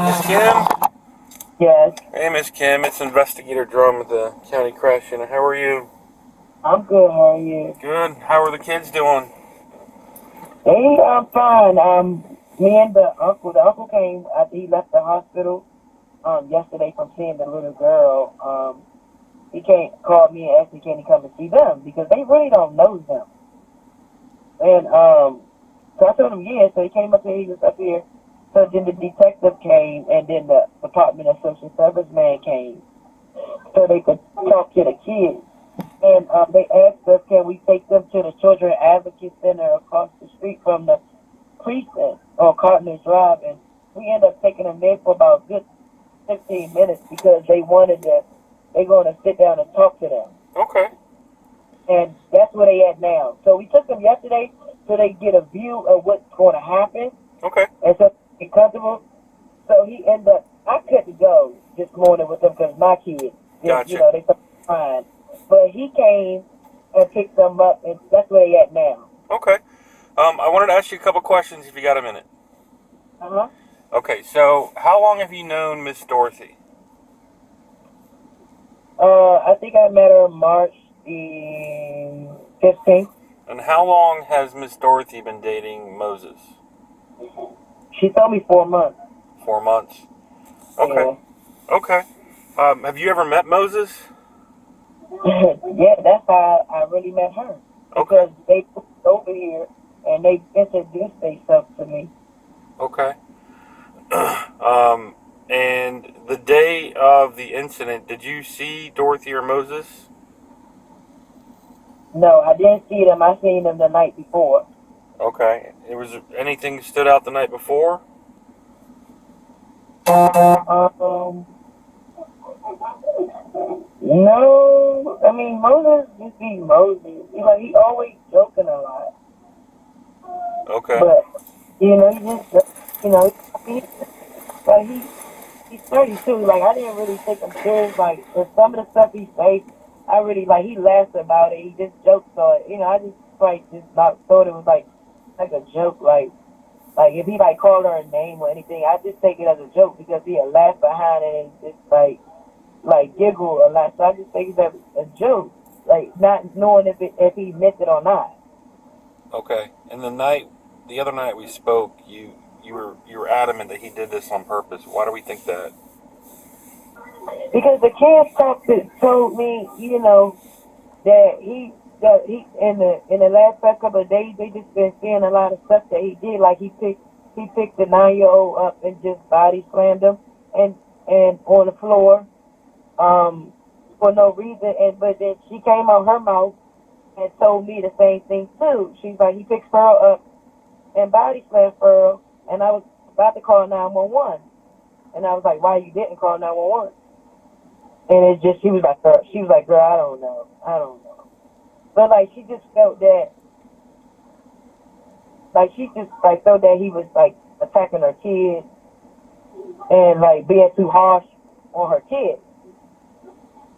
Miss Kim? Yes, Hey, Miss Kim. It's Investigator Drum at the County Crash Center. How are you? I'm good. How are you? Good. How are the kids doing? Hey, I'm fine. Me and the uncle came after he left the hospital yesterday from seeing the little girl. He called me and asked me can he come and see them because they really don't know them. And so I told him yeah. So he came up here. He was up here. So then the detective came, and then the Department of Social Service man came, so they could talk to the kids. And they asked us, can we take them to the Children Advocate Center across the street from the precinct on Cardinal Drive? And we ended up taking them there for about a good 15 minutes because they're going to sit down and talk to them. Okay. And that's where they at now. So we took them yesterday so they get a view of what's going to happen. Okay. And so they get comfortable. So he ended up, I couldn't go this morning with them because my kids, Gotcha. they started crying. But he came and picked them up, and that's where they at now. Okay. I wanted to ask you a couple questions if you got a minute. Uh-huh. Okay, so how long have you known Miss Dorothy? I think I met her March the 15th. And how long has Miss Dorothy been dating Moses? She told me 4 months. 4 months. Okay. Yeah. Okay. Have you ever met Moses? Yeah, that's how I really met her. Okay. Because they moved over here, and they introduced themselves to me. Okay. And the day of the incident, did you see Dorothy or Moses? No, I didn't see them. I seen them the night before. Okay. Was anything stood out the night before? No, I mean Moses just be Moses. He always joking a lot. Okay. But he just he like he's 32. Like I didn't really take him serious. Like and some of the stuff he say, I really like. He laughs about it. He just jokes on it. I just just not thought it was like a joke. Like if he called her a name or anything, I just take it as a joke because he'll laugh behind it and just giggle a lot. So I just take it as a joke, like not knowing if he meant it or not. Okay. And the other night we spoke, you were adamant that he did this on purpose. Why do we think that? Because the kids told me, that he in the last couple of days they just been seeing a lot of stuff that he did. Like he picked the 9-year-old up and just body slammed him and on the floor for no reason. But then she came out her mouth and told me the same thing too. She's like he picked Pearl up and body slammed Pearl, and I was about to call 911, and I was like, why you didn't call 911? And it just she was like, girl, I don't know. But she just felt that, she just felt that he was attacking her kids and being too harsh on her kids.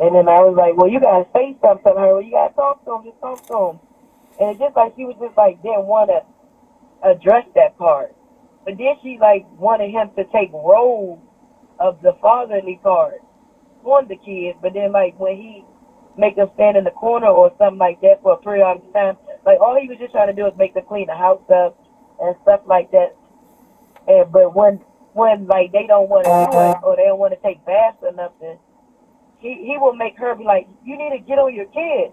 And then I was like, well, you gotta say something to her. Well, you gotta talk to him. Just talk to him. And it's just she was just didn't want to address that part. But then she wanted him to take roles of the fatherly part on the kids. But then when he make them stand in the corner or something like that for a period of time, all he was just trying to do is make them clean the house up and stuff like that. And but when they don't want to do it or they don't want to take baths or nothing, he will make her be like, you need to get on your kids.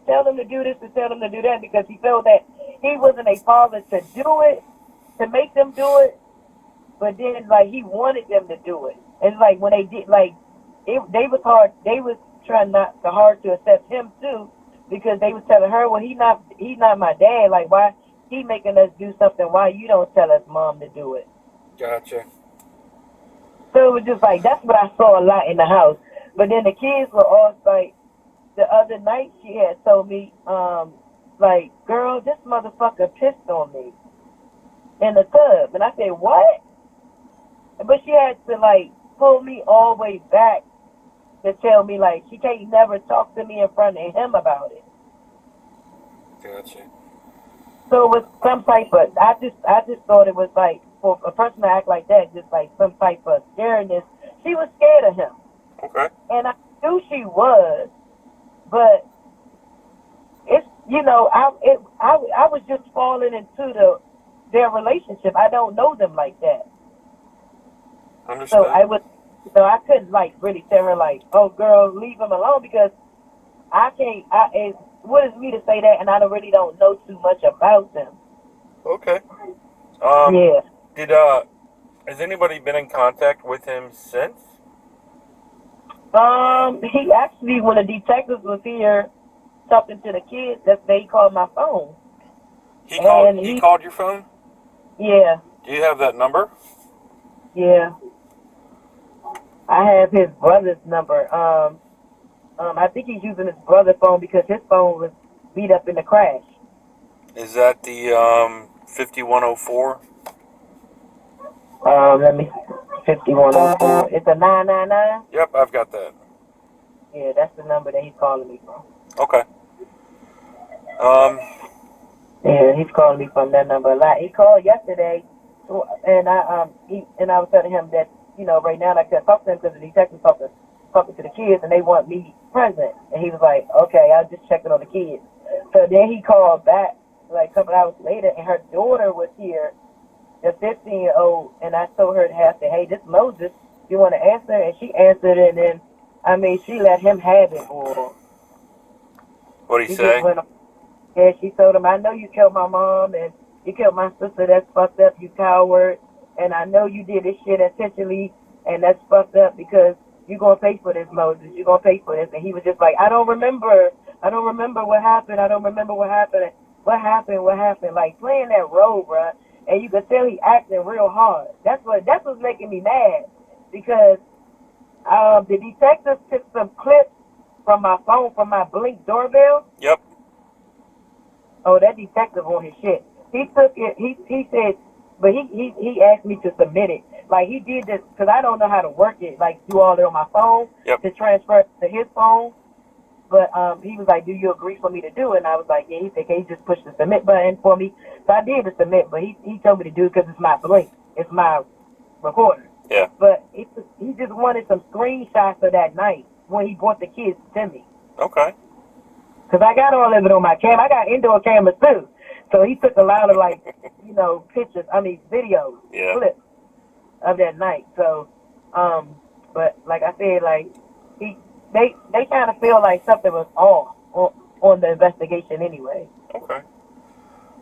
Tell them to do this and tell them to do that because he felt that he wasn't a father to do it, to make them do it, but then he wanted them to do it. And when they did, they was hard. They was trying not to hard to accept him too because they was telling her, well, he's not my dad. Why he making us do something? Why you don't tell us mom to do it? Gotcha. So it was just that's what I saw a lot in the house. But then the kids were all the other night she had told me, girl, this motherfucker pissed on me in the tub. And I said, what? But she had to pull me all the way back to tell me she can't never talk to me in front of him about it. Gotcha. So it was some type of I just thought it was for a person to act like that, just like some type of scariness, she was scared of him. Okay. And I knew she was, but it's, I was just falling into their relationship. I don't know them like that. Understood. So I couldn't like really tell her like, oh girl, leave him alone, because I can't. What is me to say that, and I really don't know too much about them. Okay. Yeah. Has anybody been in contact with him since? He actually, when the detectives was here talking to the kids, they called my phone. He called your phone? Yeah. Do you have that number? Yeah. I have his brother's number. I think he's using his brother's phone because his phone was beat up in the crash. Is that the 5104? Let me 5104. It's a 999. Yep, I've got that. Yeah, that's the number that he's calling me from. Okay. Yeah, he's calling me from that number a lot. He called yesterday, and I was telling him that, right now, like I talked to him because the detective's talking to the kids, and they want me present. And he was like, okay, I'll just check it on the kids. So then he called back like a couple hours later, and her daughter was here, the 15-year-old, and I told her to say, hey, this Moses, you want to answer? And she answered, and then, she let him have it. Or what'd he say? Yeah, she told him, I know you killed my mom, and you killed my sister. That's fucked up, you coward. And I know you did this shit intentionally, and that's fucked up because you're going to pay for this, Moses. You're going to pay for this. And he was just like, I don't remember. I don't remember what happened. I don't remember what happened. What happened? What happened? Like, playing that role, bruh. And you could tell he acting real hard. That's what's making me mad. Because the detectives took some clips from my phone, from my Blink doorbell. Yep. Oh, that detective on his shit. He took it. He said, but he asked me to submit it. Like, he did this because I don't know how to work it. Like, do all it on my phone to transfer it to his phone. But he was like, do you agree for me to do it? And I was like, yeah. He said, can you just push the submit button for me? So I did the submit, but he told me to do it because it's my Blink. It's my recorder. Yeah. But he just wanted some screenshots of that night when he brought the kids to me. Okay. Because I got all of it on my camera. I got indoor cameras too. So he took a lot of pictures, videos, clips of that night. So, but like I said, like they kind of feel like something was off on the investigation anyway. Okay.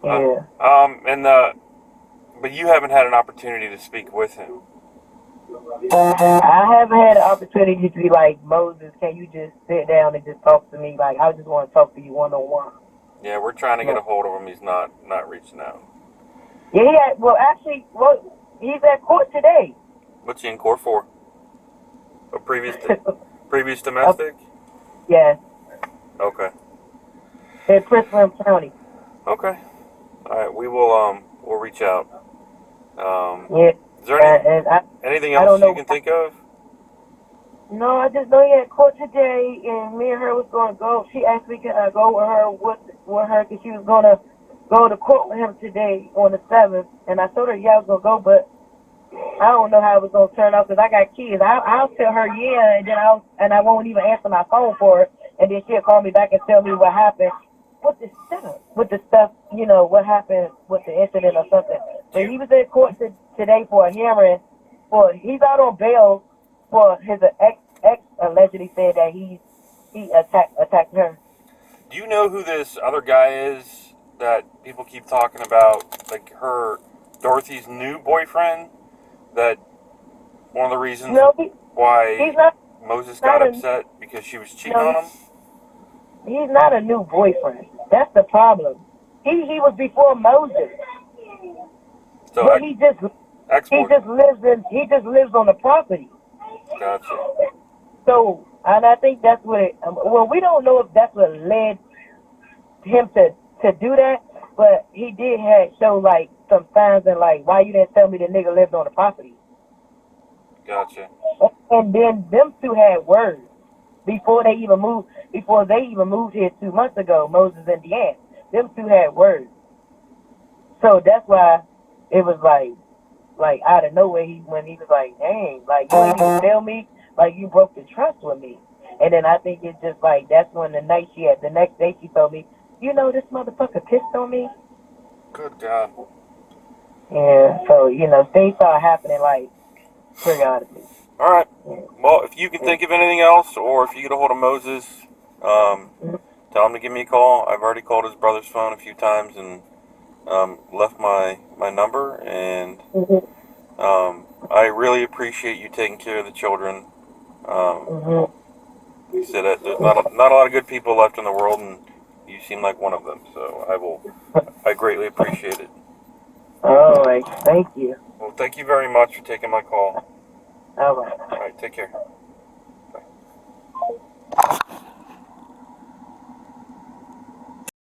Yeah. But you haven't had an opportunity to speak with him. I haven't had an opportunity to be like, Moses, can you just sit down and just talk to me? Like, I just want to talk to you one-on-one. Yeah, we're trying to get a hold of him. He's not reaching out. Yeah, he's at court today. What's he in court for? A previous domestic? Yeah. Okay. In Prince William County. Okay. All right, we'll reach out. Yeah. Is there anything else you can think of? No, I just know he had court today, and me and her was going to go. She asked me, can I go with her, because she was going to go to court with him today on the 7th. And I told her, yeah, I was going to go, but I don't know how it was going to turn out because I got kids. I'll tell her, yeah, and I won't even answer my phone for her. And then she'll call me back and tell me what happened with the stuff, what happened with the incident or something. But he was in court today for a hearing. He's out on bail for his ex allegedly said that he attacked her. Do you know who this other guy is that people keep talking about? Like Dorothy's new boyfriend? That one of the reasons why Moses got upset because she was cheating on him? He's not a new boyfriend. That's the problem. He was before Moses. So but he just lives on the property. Gotcha. So, and I think that's what we don't know if that's what led him to do that, but he did show like some signs and like, why you didn't tell me the nigga lived on the property? Gotcha. And then them two had words before they even moved here 2 months ago, Moses and Deanne. Them two had words. So that's why it was like, like out of nowhere, when he was like, dang, like you didn't even tell me, like you broke the trust with me. And then I think it's just like that's when the next day she told me, you know, this motherfucker pissed on me. Good God. Yeah, so things start happening like periodically. All right. Yeah. Well, if you can think of anything else, or if you get a hold of Moses, tell him to give me a call. I've already called his brother's phone a few times and left my number, and I really appreciate you taking care of the children. You said that there's not a lot of good people left in the world, and you seem like one of them. So I greatly appreciate it. All right, thank you. Well, thank you very much for taking my call. All right. All right, take care. Bye.